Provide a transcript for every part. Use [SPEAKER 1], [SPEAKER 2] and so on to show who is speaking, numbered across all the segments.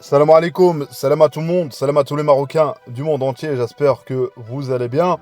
[SPEAKER 1] Salam alaikum, salam à tout le monde, salam à tous les Marocains du monde entier, j'espère que vous allez bien.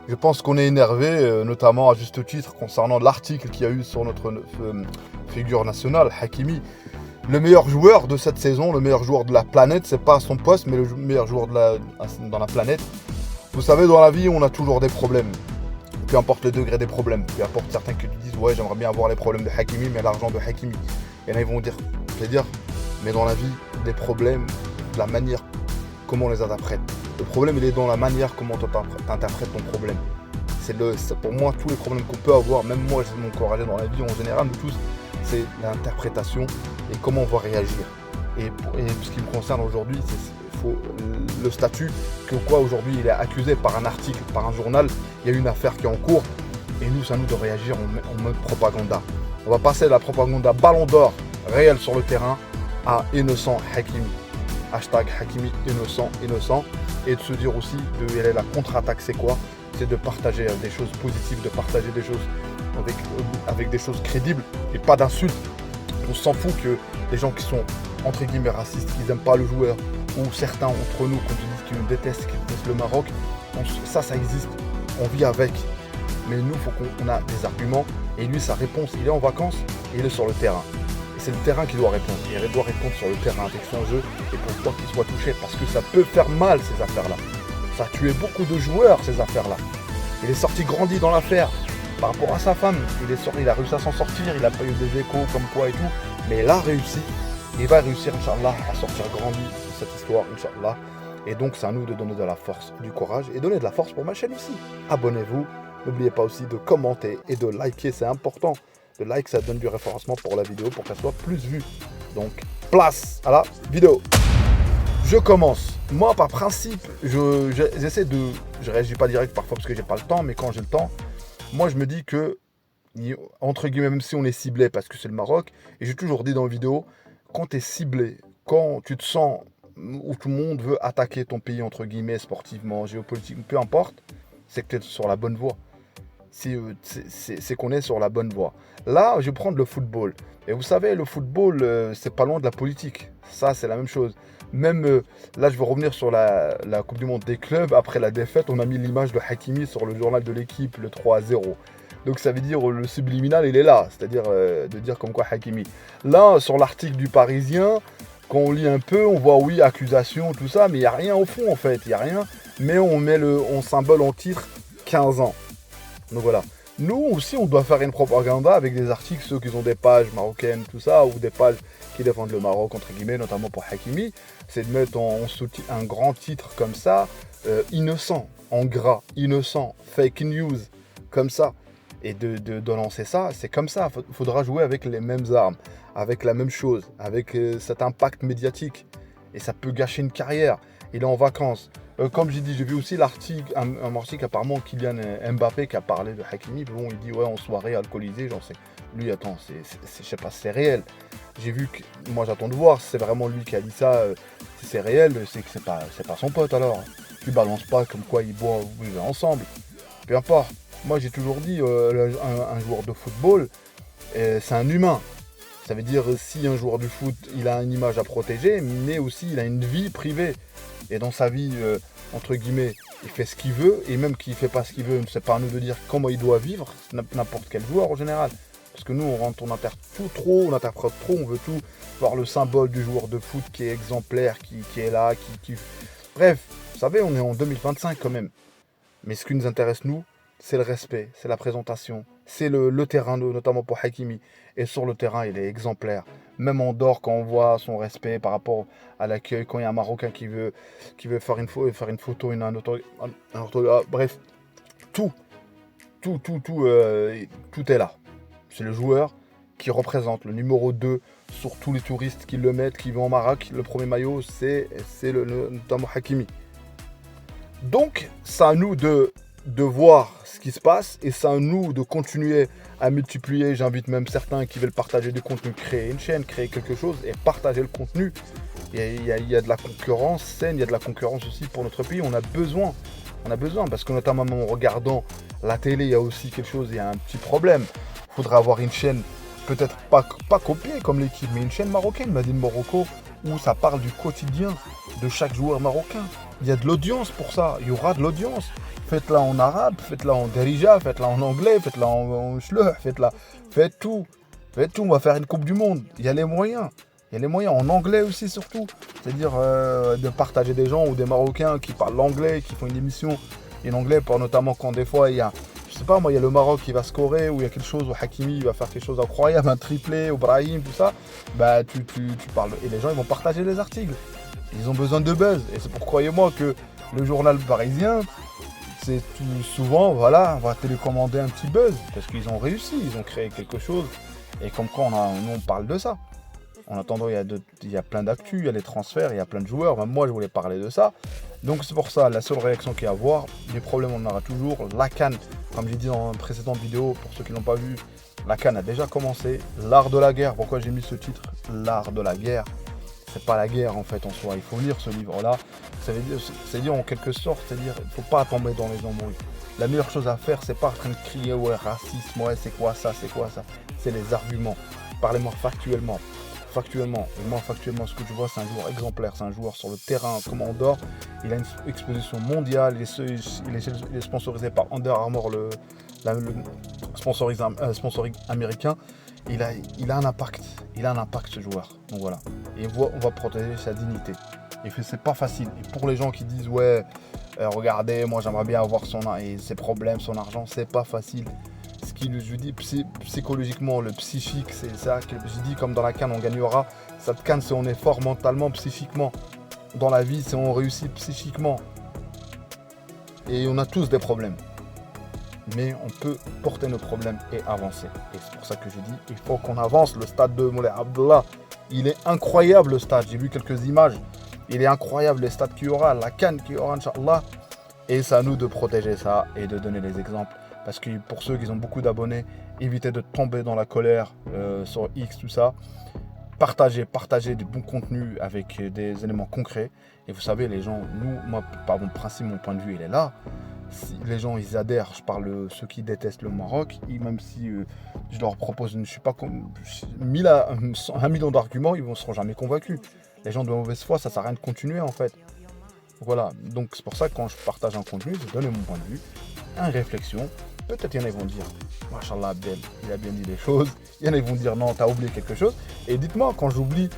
[SPEAKER 1] Je pense qu'on est énervé, notamment à juste titre, concernant l'article qu'il y a eu sur notre figure nationale, Hakimi. Le meilleur joueur de cette saison, le meilleur joueur de la planète, c'est pas à son poste, mais le meilleur joueur dans la planète. Vous savez, dans la vie, on a toujours des problèmes. Peu importe le degré des problèmes, peu importe certains qui disent ouais, j'aimerais bien avoir les problèmes de Hakimi, mais l'argent de Hakimi. Et là, ils vont dire, mais dans la vie, les problèmes, la manière comment on les interprète. Le problème, il est dans la manière comment tu interprètes ton problème. C'est pour moi, tous les problèmes qu'on peut avoir, même moi, j'ai mon encouragé dans la vie en général, nous tous, c'est l'interprétation et comment on va réagir. Et ce qui me concerne aujourd'hui, c'est le statut que quoi aujourd'hui il est accusé par un article, par un journal, il y a une affaire qui est en cours, et nous, c'est à nous de réagir en mode propaganda. On va passer de la propaganda ballon d'or réel sur le terrain à innocent Hakimi. Hashtag Hakimi innocent. Et de se dire aussi, la contre-attaque c'est quoi? C'est de partager des choses positives, de partager des choses avec des choses crédibles et pas d'insultes. On s'en fout que les gens qui sont entre guillemets racistes, qui n'aiment pas le joueur, ou certains entre nous qui disent qu'ils nous détestent, qui détestent le Maroc, ça existe, on vit avec. Mais nous, il faut qu'on a des arguments. Et lui, sa réponse, il est en vacances et il est sur le terrain. Et c'est le terrain qui doit répondre. Il doit répondre sur le terrain avec son jeu et pour pas qu'il soit touché. Parce que ça peut faire mal, ces affaires-là. Ça a tué beaucoup de joueurs, ces affaires-là. Il est sorti grandi dans l'affaire. Par rapport à sa femme, il a réussi à s'en sortir. Il n'a pas eu des échos comme quoi et tout. Mais il a réussi. Il va réussir, Inch'Allah, à sortir grandi de cette histoire, Inch'Allah. Et donc, c'est à nous de donner de la force, du courage et donner de la force pour ma chaîne aussi. Abonnez-vous. N'oubliez pas aussi de commenter et de liker, c'est important. Le like, ça donne du référencement pour la vidéo, pour qu'elle soit plus vue. Donc, place à la vidéo. Je commence. Moi, par principe, j'essaie de... Je réagis pas direct parfois parce que j'ai pas le temps, mais quand j'ai le temps, moi, je me dis que, entre guillemets, même si on est ciblé parce que c'est le Maroc, et j'ai toujours dit dans les vidéos, quand tu es ciblé, quand tu te sens où tout le monde veut attaquer ton pays, entre guillemets, sportivement, géopolitiquement, peu importe, c'est que tu es sur la bonne voie. C'est qu'on est sur la bonne voie. Là, je vais prendre le football. Et vous savez, le football, c'est pas loin de la politique. Ça, c'est la même chose. Même là, je vais revenir sur la Coupe du Monde des clubs. Après la défaite, on a mis l'image de Hakimi sur le journal de l'équipe, le 3-0. Donc ça veut dire le subliminal, il est là. C'est-à-dire de dire comme quoi Hakimi. Là, sur l'article du Parisien, quand on lit un peu, on voit oui, accusation, tout ça, mais il n'y a rien au fond en fait. Il n'y a rien. Mais on symbole en titre 15 ans. Donc voilà. Nous aussi, on doit faire une propaganda avec des articles, ceux qui ont des pages marocaines, tout ça, ou des pages qui défendent le Maroc, entre guillemets, notamment pour Hakimi. C'est de mettre en sous-titre un grand titre comme ça, innocent, en gras, innocent, fake news, comme ça. Et de lancer ça, c'est comme ça. Il faudra jouer avec les mêmes armes, avec la même chose, avec cet impact médiatique. Et ça peut gâcher une carrière. Il est en vacances. Comme j'ai dit, j'ai vu aussi l'article, un article apparemment Kylian Mbappé qui a parlé de Hakimi. Bon, il dit ouais, en soirée alcoolisée, j'en sais. Lui, attends, je sais pas si c'est réel. J'ai vu que, moi j'attends de voir si c'est vraiment lui qui a dit ça. Si c'est réel, c'est que c'est pas son pote alors. Tu balances pas comme quoi ils boivent ou ils vivent ensemble. Peu importe. Moi j'ai toujours dit, un joueur de football, c'est un humain. Ça veut dire si un joueur du foot, il a une image à protéger, mais aussi il a une vie privée. Et dans sa vie, entre guillemets, il fait ce qu'il veut, et même qu'il ne fait pas ce qu'il veut, c'est pas à nous de dire comment il doit vivre, n'importe quel joueur en général. Parce que nous, on interprète tout trop, on veut tout voir le symbole du joueur de foot qui est exemplaire, qui est là, Bref, vous savez, on est en 2025 quand même. Mais ce qui nous intéresse, nous, c'est le respect, c'est la présentation, c'est le terrain, notamment pour Hakimi. Et sur le terrain, il est exemplaire. Même en dehors, quand on voit son respect par rapport à l'accueil, quand il y a un Marocain qui veut faire une photo, bref, tout est là. C'est le joueur qui représente le numéro 2 sur tous les touristes qui le mettent, qui vont au Maroc. Le premier maillot, c'est notamment Hakimi. Donc, c'est à nous de voir ce qui se passe et c'est à nous de continuer à multiplier. J'invite même certains qui veulent partager du contenu, créer une chaîne, créer quelque chose et partager le contenu. Il y a de la concurrence saine, il y a de la concurrence aussi pour notre pays. On a besoin parce que notamment en regardant la télé, il y a aussi quelque chose, il y a un petit problème. Il faudra avoir une chaîne, peut-être pas copiée comme l'équipe, mais une chaîne marocaine, Made in Morocco, où ça parle du quotidien de chaque joueur marocain. Il y a de l'audience pour ça, il y aura de l'audience. Faites-la en arabe, faites-la en derija, faites-la en anglais, faites-la en shluh, faites tout. Faites tout, on va faire une Coupe du Monde. Il y a les moyens. Il y a les moyens, en anglais aussi surtout. C'est-à-dire de partager des gens ou des Marocains qui parlent l'anglais, qui font une émission en anglais, pour notamment quand des fois il y a, je sais pas moi, il y a le Maroc qui va scorer, ou il y a quelque chose, où Hakimi va faire quelque chose d'incroyable, un triplé, ou Brahim, tout ça. Bah tu parles, et les gens ils vont partager les articles. Ils ont besoin de buzz. Et c'est pour, croyez-moi, que le journal parisien, c'est tout souvent, voilà, on va télécommander un petit buzz. Parce qu'ils ont réussi, ils ont créé quelque chose. Et comme quoi, nous, on parle de ça. En attendant, il y a plein d'actu, il y a les transferts, il y a plein de joueurs. Même moi, je voulais parler de ça. Donc c'est pour ça, la seule réaction qu'il y a à voir, les problèmes, on en aura toujours. La CAN, comme j'ai dit dans une précédente vidéo, pour ceux qui n'ont pas vu, la CAN a déjà commencé. L'art de la guerre, pourquoi j'ai mis ce titre, l'art de la guerre. C'est pas la guerre en fait en soi, il faut lire ce livre-là. C'est dire en quelque sorte, c'est-à-dire il ne faut pas tomber dans les embrouilles. La meilleure chose à faire, c'est pas en train de crier ouais racisme, ouais c'est quoi ça, c'est les arguments. Parlez-moi factuellement. Et moi factuellement ce que je vois, c'est un joueur exemplaire, c'est un joueur sur le terrain comme on dort. Il a une exposition mondiale, il est sponsorisé par Under Armour, le sponsoring américain. Il a un impact ce joueur. Donc voilà. Et on va protéger sa dignité. Et c'est pas facile. Et pour les gens qui disent ouais, regardez, moi j'aimerais bien avoir ses problèmes, son argent, c'est pas facile. Ce qui, je dis psychologiquement, le psychique, c'est ça que je dis, comme dans la CAN on gagnera. Cette CAN, c'est on est fort mentalement, psychiquement. Dans la vie, c'est on réussit psychiquement. Et on a tous des problèmes. Mais on peut porter nos problèmes et avancer. Et c'est pour ça que je dis, il faut qu'on avance. Le stade de Moulay Abdallah, il est incroyable le stade. J'ai vu quelques images. Il est incroyable le stade qu'il y aura, la CAN qu'il y aura, Inch'Allah. Et c'est à nous de protéger ça et de donner les exemples. Parce que pour ceux qui ont beaucoup d'abonnés, évitez de tomber dans la colère sur X, tout ça. Partagez du bon contenu avec des éléments concrets. Et vous savez, les gens, moi, par mon principe, mon point de vue, il est là. Si les gens ils adhèrent, je parle ceux qui détestent le Maroc, même si je leur propose, je ne suis pas comme 1 million d'arguments, ils ne seront jamais convaincus. Les gens de mauvaise foi, ça ne sert à rien de continuer en fait. Voilà, donc c'est pour ça que quand je partage un contenu, je donne mon point de vue, une réflexion. Peut-être il y en a qui vont dire, Machallah Abdel, il a bien dit des choses. Il y en a qui vont dire, non, t'as oublié quelque chose. Et dites-moi, quand j'oublie,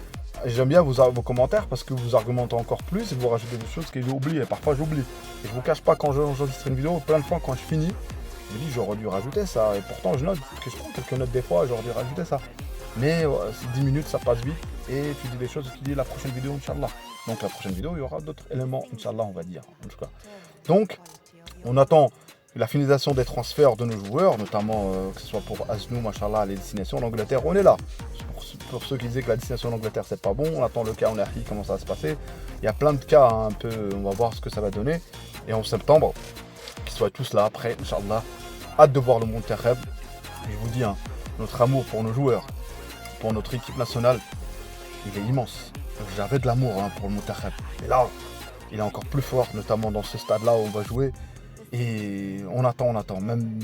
[SPEAKER 1] j'aime bien vos commentaires parce que vous argumentez encore plus et vous rajoutez des choses que j'ai oubliées. Et parfois j'oublie. Et je vous cache pas, quand j'enregistre une vidéo, plein de fois quand je finis, je me dis j'aurais dû rajouter ça. Et pourtant je note, que je prends quelques notes des fois, j'aurais dû rajouter ça. Mais 10 minutes ça passe vite et tu dis des choses, tu dis la prochaine vidéo, Inch'Allah. Donc la prochaine vidéo, il y aura d'autres éléments, Inch'Allah, on va dire. En tout cas. Donc, on attend la finalisation des transferts de nos joueurs, notamment que ce soit pour Asnou, Machallah, les destinations en Angleterre, on est là. Pour ceux qui disaient que la destination en Angleterre c'est pas bon, on attend le cas en RI, comment ça va se passer. Il y a plein de cas, hein, un peu, on va voir ce que ça va donner. Et en septembre, qu'ils soient tous là après, Inch'Allah. Hâte de voir le Monterrey. Et je vous dis, hein, notre amour pour nos joueurs, pour notre équipe nationale, il est immense. J'avais de l'amour pour le Monterrey. Mais là, il est encore plus fort, notamment dans ce stade-là où on va jouer. Et on attend. Même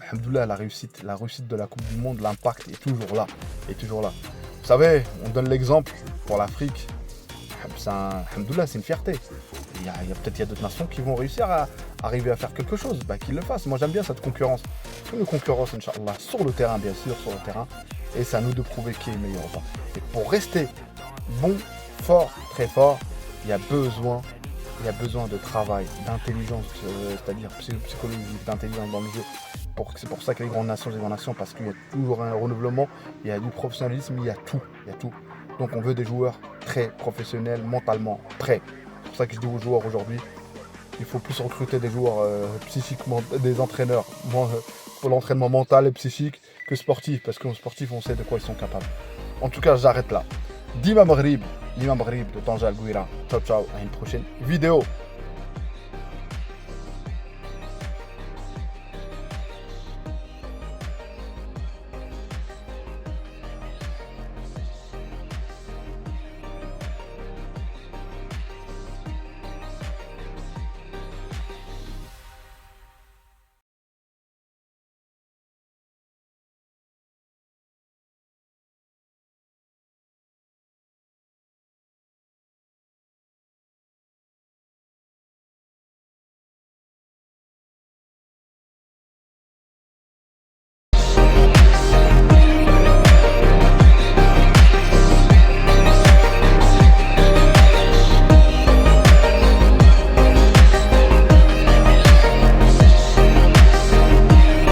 [SPEAKER 1] alhamdoulilah, la réussite de la Coupe du Monde, l'impact est toujours là. Vous savez, on donne l'exemple pour l'Afrique. Alhamdoulilah, c'est une fierté. Il y a d'autres nations qui vont réussir à arriver à faire quelque chose, qu'ils le fassent. Moi, j'aime bien cette concurrence. Une concurrence, Inch'Allah, sur le terrain, bien sûr, sur le terrain. Et c'est à nous de prouver qui est meilleur ou pas. Et pour rester bon, fort, très fort, il y a besoin de travail, d'intelligence, c'est-à-dire psychologique, d'intelligence dans le jeu. C'est pour ça que les grandes nations, parce qu'il y a toujours un renouvellement, il y a du professionnalisme, il y a tout. Donc on veut des joueurs très professionnels, mentalement prêts. C'est pour ça que je dis aux joueurs aujourd'hui, il faut plus recruter des joueurs psychiquement, des entraîneurs pour l'entraînement mental et psychique que sportif, parce qu'en sportif on sait de quoi ils sont capables. En tout cas, j'arrête là. Dima Maghrib de Tanja Al Gouira. Ciao, à une prochaine vidéo.